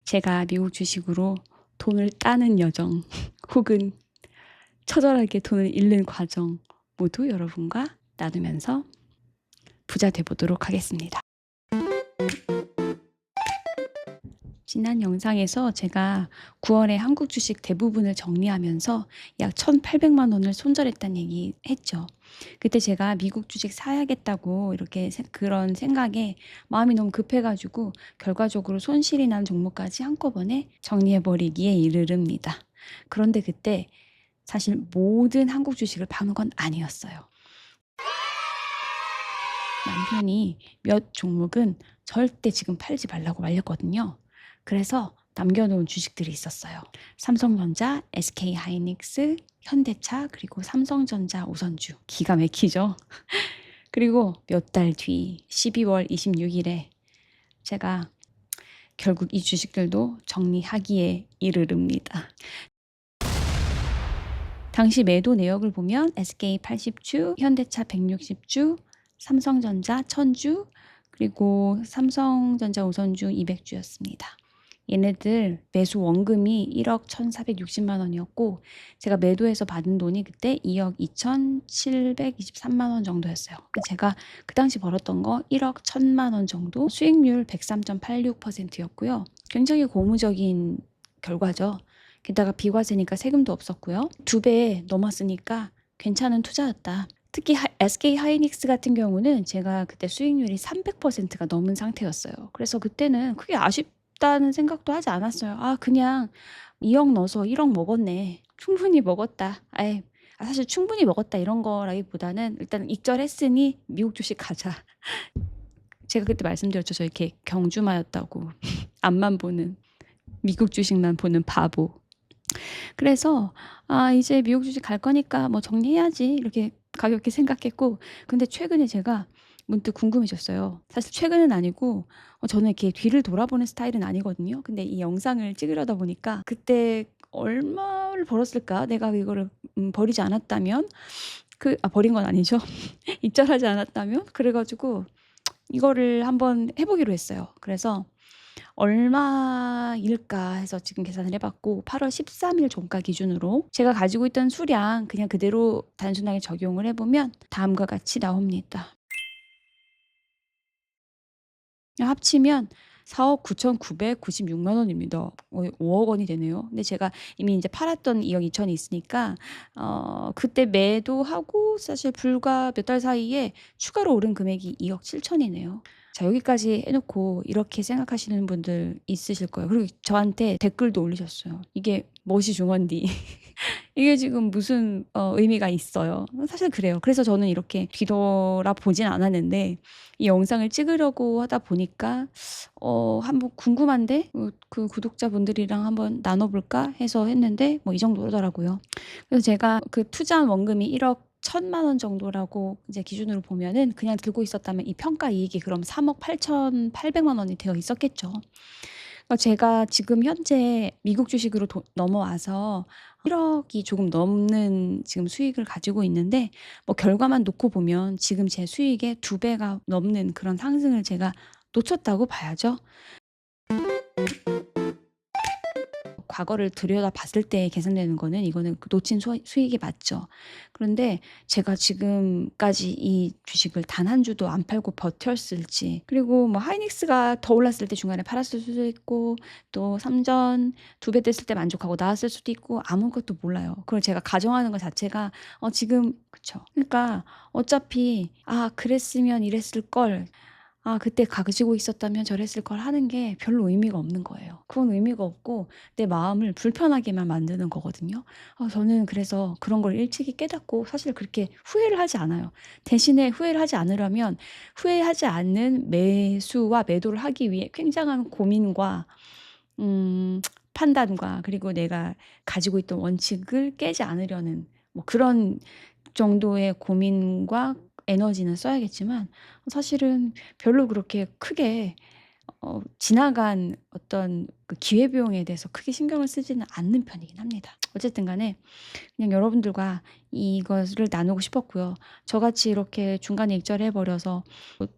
제가 미국 주식으로 돈을 따는 여정 혹은 처절하게 돈을 잃는 과정 모두 여러분과 나누면서 부자 돼 보도록 하겠습니다. 지난 영상에서 제가 9월에 한국 주식 대부분을 정리하면서 약 1,800만 원을 손절했다는 얘기 했죠. 그때 제가 미국 주식 사야겠다고 이렇게 그런 생각에 마음이 너무 급해가지고 결과적으로 손실이 난 종목까지 한꺼번에 정리해버리기에 이르릅니다. 그런데 그때 사실 모든 한국 주식을 파는 건 아니었어요. 남편이 몇 종목은 절대 지금 팔지 말라고 말렸거든요. 그래서 남겨놓은 주식들이 있었어요. 삼성전자, SK하이닉스, 현대차, 그리고 삼성전자 우선주. 기가 막히죠? 그리고 몇 달 뒤 12월 26일에 제가 결국 이 주식들도 정리하기에 이르릅니다. 당시 매도 내역을 보면 SK 80주, 현대차 160주, 삼성전자 1000주, 그리고 삼성전자 우선주 200주였습니다. 얘네들 매수 원금이 1억 1,460만 원이었고 제가 매도해서 받은 돈이 그때 2억 2,723만 원 정도였어요. 제가 그 당시 벌었던 거 1억 1,000만 원 정도, 수익률 103.86%였고요. 굉장히 고무적인 결과죠. 게다가 비과세니까 세금도 없었고요. 2배 넘었으니까 괜찮은 투자였다. 특히 SK 하이닉스 같은 경우는 제가 그때 수익률이 300%가 넘은 상태였어요. 그래서 그때는 크게 아쉽다는 생각도 하지 않았어요. 아, 그냥 2억 넣어서 1억 먹었네. 충분히 먹었다. 사실 충분히 먹었다 이런 거라기보다는 일단 익절했으니 미국 주식 가자. 제가 그때 말씀드렸죠. 저 이렇게 경주마였다고. 앞만 보는, 미국 주식만 보는 바보. 그래서 이제 미국 주식 갈 거니까 뭐 정리해야지 이렇게 가볍게 생각했고, 근데 최근에 제가 문득 궁금해졌어요. 사실 최근은 아니고 저는 이렇게 뒤를 돌아보는 스타일은 아니거든요. 근데 이 영상을 찍으려다 보니까 그때 얼마를 벌었을까? 내가 이거를 버리지 않았다면 버린 건 아니죠. 입절하지 않았다면? 그래가지고 이거를 한번 해보기로 했어요. 그래서 얼마일까 해서 지금 계산을 해봤고 8월 13일 종가 기준으로 제가 가지고 있던 수량 그냥 그대로 단순하게 적용을 해보면 다음과 같이 나옵니다. 합치면 4억 9,996만 원입니다. 5억 원이 되네요. 근데 제가 이미 이제 팔았던 2억 2천이 있으니까 그때 매도하고 사실 불과 몇 달 사이에 추가로 오른 금액이 2억 7천이네요. 자, 여기까지 해놓고 이렇게 생각하시는 분들 있으실 거예요. 그리고 저한테 댓글도 올리셨어요. 이게 무엇이 중헌디? 이게 지금 무슨 의미가 있어요. 사실 그래요. 그래서 저는 이렇게 뒤돌아보진 않았는데 이 영상을 찍으려고 하다 보니까 한번 궁금한데 그 구독자분들이랑 한번 나눠볼까 해서 했는데 뭐 이 정도더라고요. 그래서 제가 그 투자한 원금이 1억 1,000만 원 정도라고 이제 기준으로 보면은 그냥 들고 있었다면 이 평가 이익이 그럼 3억 8,800만 원이 되어 있었겠죠. 제가 지금 현재 미국 주식으로 넘어와서 1억이 조금 넘는 지금 수익을 가지고 있는데 뭐 결과만 놓고 보면 지금 제 수익의 2배가 넘는 그런 상승을 제가 놓쳤다고 봐야죠. 과거를 들여다봤을 때 계산되는 거는 이거는 놓친 수익이 맞죠. 그런데 제가 지금까지 이 주식을 단 한 주도 안 팔고 버텼을지, 그리고 뭐 하이닉스가 더 올랐을 때 중간에 팔았을 수도 있고 또 삼전 2배 됐을 때 만족하고 나왔을 수도 있고 아무것도 몰라요. 그걸 제가 가정하는 것 자체가 지금 그쵸. 그러니까 어차피 그랬으면 이랬을 걸, 그때 가지고 있었다면 저랬을 걸 하는 게 별로 의미가 없는 거예요. 그건 의미가 없고 내 마음을 불편하게만 만드는 거거든요. 저는 그래서 그런 걸 일찍이 깨닫고 사실 그렇게 후회를 하지 않아요. 대신에 후회를 하지 않으려면 후회하지 않는 매수와 매도를 하기 위해 굉장한 고민과 판단과 그리고 내가 가지고 있던 원칙을 깨지 않으려는 뭐 그런 정도의 고민과 에너지는 써야겠지만 사실은 별로 그렇게 크게 지나간 어떤 그 기회비용에 대해서 크게 신경을 쓰지는 않는 편이긴 합니다. 어쨌든 간에 그냥 여러분들과 이것을 나누고 싶었고요. 저같이 이렇게 중간에 익절해 버려서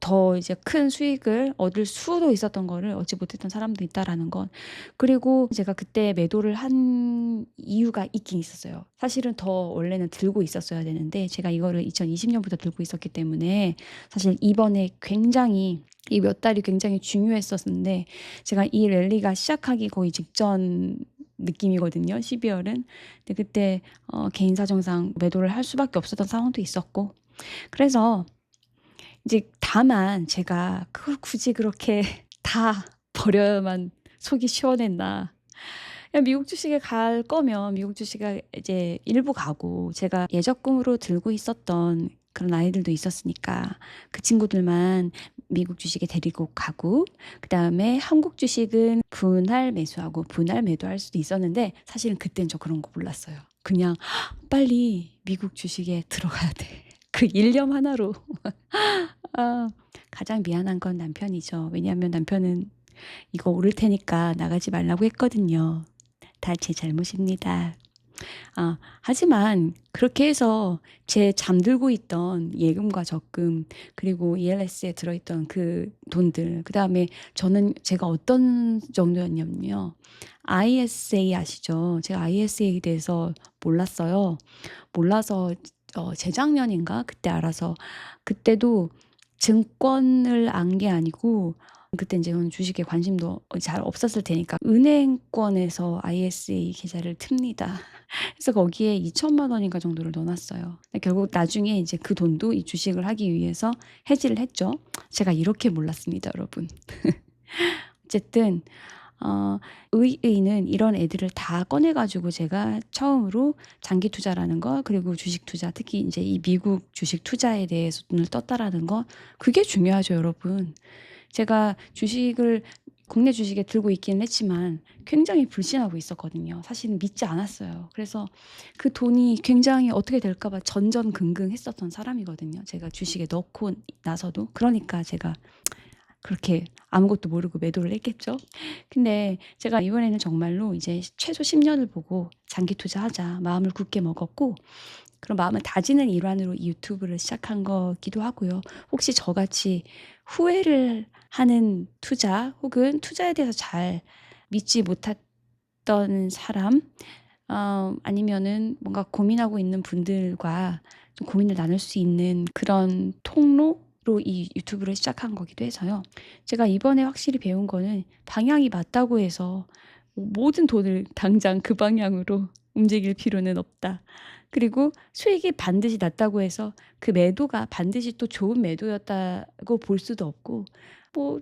더 이제 큰 수익을 얻을 수도 있었던 거를 얻지 못했던 사람도 있다라는 것. 그리고 제가 그때 매도를 한 이유가 있긴 있었어요. 사실은 더 원래는 들고 있었어야 되는데 제가 이거를 2020년부터 들고 있었기 때문에 사실 이번에 굉장히 이 몇 달이 굉장히 중요했었는데 제가 이 랠리가 시작하기 거의 직전 느낌이거든요. 12월은. 근데 그때 개인 사정상 매도를 할 수밖에 없었던 상황도 있었고 그래서 이제 다만 제가 그걸 굳이 그렇게 다 버려야만 속이 시원했나. 그냥 미국 주식에 갈 거면 미국 주식에 이제 일부 가고 제가 예적금으로 들고 있었던 그런 아이들도 있었으니까 그 친구들만 미국 주식에 데리고 가고 그다음에 한국 주식은 분할 매수하고 분할 매도할 수도 있었는데 사실은 그땐 저 그런 거 몰랐어요. 그냥 빨리 미국 주식에 들어가야 돼. 그 일념 하나로. 아, 가장 미안한 건 남편이죠. 왜냐하면 남편은 이거 오를 테니까 나가지 말라고 했거든요. 다 제 잘못입니다. 하지만 그렇게 해서 제 잠들고 있던 예금과 적금 그리고 ELS에 들어있던 그 돈들 그다음에 저는 제가 어떤 정도였냐면요. ISA 아시죠? 제가 ISA에 대해서 몰랐어요. 몰라서 재작년인가 그때 알아서 그때도 증권을 안 게 아니고 그때 이제 저는 주식에 관심도 잘 없었을 테니까 은행권에서 ISA 계좌를 틉니다. 그래서 거기에 2천만 원인가 정도를 넣어놨어요. 결국 나중에 이제 그 돈도 이 주식을 하기 위해서 해지를 했죠. 제가 이렇게 몰랐습니다, 여러분. 어쨌든 의의는 이런 애들을 다 꺼내가지고 제가 처음으로 장기 투자라는 거 그리고 주식 투자 특히 이제 이 미국 주식 투자에 대해서 눈을 떴다라는 거 그게 중요하죠, 여러분. 제가 주식을 국내 주식에 들고 있기는 했지만 굉장히 불신하고 있었거든요. 사실은 믿지 않았어요. 그래서 그 돈이 굉장히 어떻게 될까 봐 전전긍긍했었던 사람이거든요. 제가 주식에 넣고 나서도. 그러니까 제가 그렇게 아무것도 모르고 매도를 했겠죠. 근데 제가 이번에는 정말로 이제 최소 10년을 보고 장기 투자하자 마음을 굳게 먹었고 그런 마음을 다지는 일환으로 이 유튜브를 시작한 거기도 하고요. 혹시 저같이 후회를 하는 투자 혹은 투자에 대해서 잘 믿지 못했던 사람 아니면은 뭔가 고민하고 있는 분들과 좀 고민을 나눌 수 있는 그런 통로로 이 유튜브를 시작한 거기도 해서요. 제가 이번에 확실히 배운 거는 방향이 맞다고 해서 모든 돈을 당장 그 방향으로 움직일 필요는 없다. 그리고 수익이 반드시 났다고 해서 그 매도가 반드시 또 좋은 매도였다고 볼 수도 없고 뭐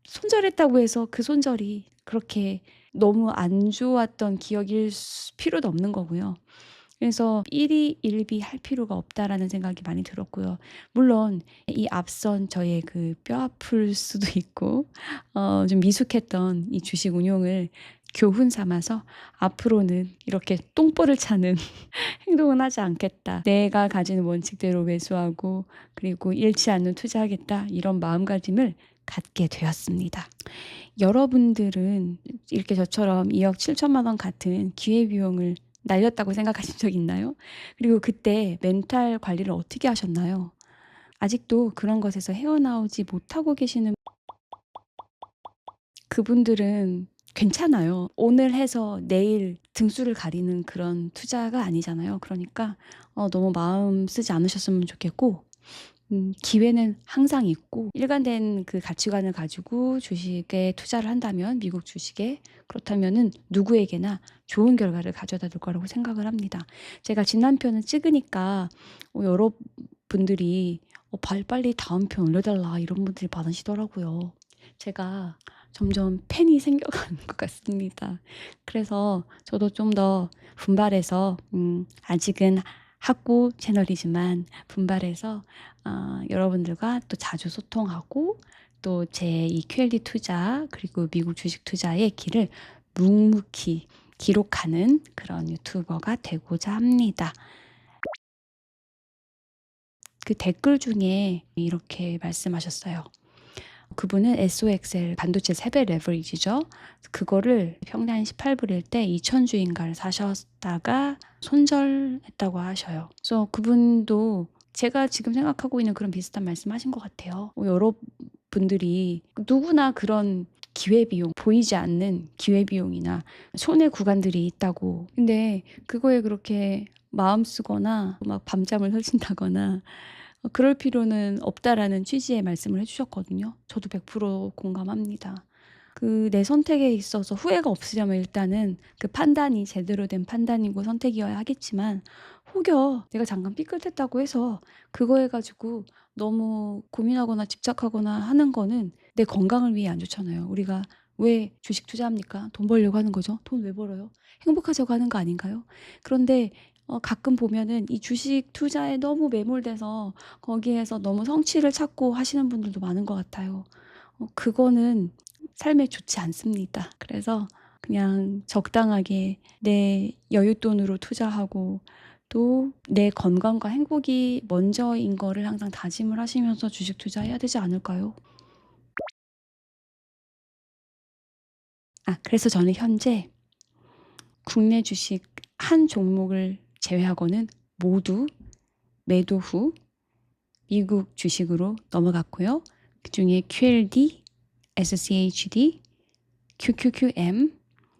손절했다고 해서 그 손절이 그렇게 너무 안 좋았던 기억일 필요도 없는 거고요. 그래서 일희일비 할 필요가 없다라는 생각이 많이 들었고요. 물론 이 앞선 저의 그 뼈 아플 수도 있고 좀 미숙했던 이 주식 운용을 교훈 삼아서 앞으로는 이렇게 똥볼을 차는 행동은 하지 않겠다. 내가 가지는 원칙대로 매수하고 그리고 잃지 않는 투자하겠다. 이런 마음가짐을 갖게 되었습니다. 여러분들은 이렇게 저처럼 2억 7천만 원 같은 기회비용을 날렸다고 생각하신 적 있나요? 그리고 그때 멘탈 관리를 어떻게 하셨나요? 아직도 그런 것에서 헤어나오지 못하고 계시는 그분들은 괜찮아요. 오늘 해서 내일 등수를 가리는 그런 투자가 아니잖아요. 그러니까 너무 마음 쓰지 않으셨으면 좋겠고 기회는 항상 있고 일관된 그 가치관을 가지고 주식에 투자를 한다면 미국 주식에 그렇다면은 누구에게나 좋은 결과를 가져다 줄 거라고 생각을 합니다. 제가 진단표는 찍으니까 여러분들이 빨리 다음 편 올려달라 이런 분들이 많으시더라고요. 제가 점점 팬이 생겨가는 것 같습니다. 그래서 저도 좀 더 분발해서 아직은 학고 채널이지만 분발해서 여러분들과 또 자주 소통하고 또 제 이 QLD 투자 그리고 미국 주식 투자의 길을 묵묵히 기록하는 그런 유튜버가 되고자 합니다. 그 댓글 중에 이렇게 말씀하셨어요. 그분은 SOXL 반도체 3배 레버리지죠. 그거를 평당 18불일 때 2,000주인가를 사셨다가 손절했다고 하셔요. 그래서 그분도 제가 지금 생각하고 있는 그런 비슷한 말씀하신 것 같아요. 여러분들이 누구나 그런 기회비용, 보이지 않는 기회비용이나 손해 구간들이 있다고. 근데 그거에 그렇게 마음 쓰거나 막 밤잠을 설친다거나 그럴 필요는 없다라는 취지의 말씀을 해주셨거든요. 저도 100% 공감합니다. 그 내 선택에 있어서 후회가 없으려면 일단은 그 판단이 제대로 된 판단이고 선택이어야 하겠지만, 혹여 내가 잠깐 삐끗했다고 해서 그거에 가지고 너무 고민하거나 집착하거나 하는 거는 내 건강을 위해 안 좋잖아요. 우리가 왜 주식 투자합니까? 돈 벌려고 하는 거죠. 돈 왜 벌어요? 행복하자고 하는 거 아닌가요? 그런데 가끔 보면은 이 주식 투자에 너무 매몰돼서 거기에서 너무 성취를 찾고 하시는 분들도 많은 것 같아요. 그거는 삶에 좋지 않습니다. 그래서 그냥 적당하게 내 여윳돈으로 투자하고 또 내 건강과 행복이 먼저인 거를 항상 다짐을 하시면서 주식 투자해야 되지 않을까요? 그래서 저는 현재 국내 주식 한 종목을 제외하고는 모두 매도 후 미국 주식으로 넘어갔고요. 그중에 QLD, SCHD, QQQM,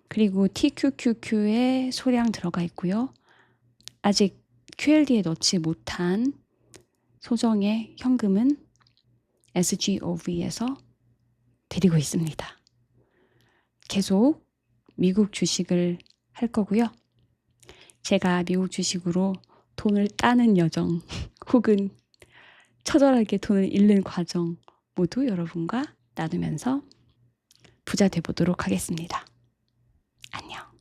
그리고 TQQQ에 소량 들어가 있고요. 아직 QLD에 넣지 못한 소정의 현금은 SGOV에서 드리고 있습니다. 계속 미국 주식을 할 거고요. 제가 미국 주식으로 돈을 따는 여정 혹은 처절하게 돈을 잃는 과정 모두 여러분과 나누면서 부자 되보도록 하겠습니다. 안녕.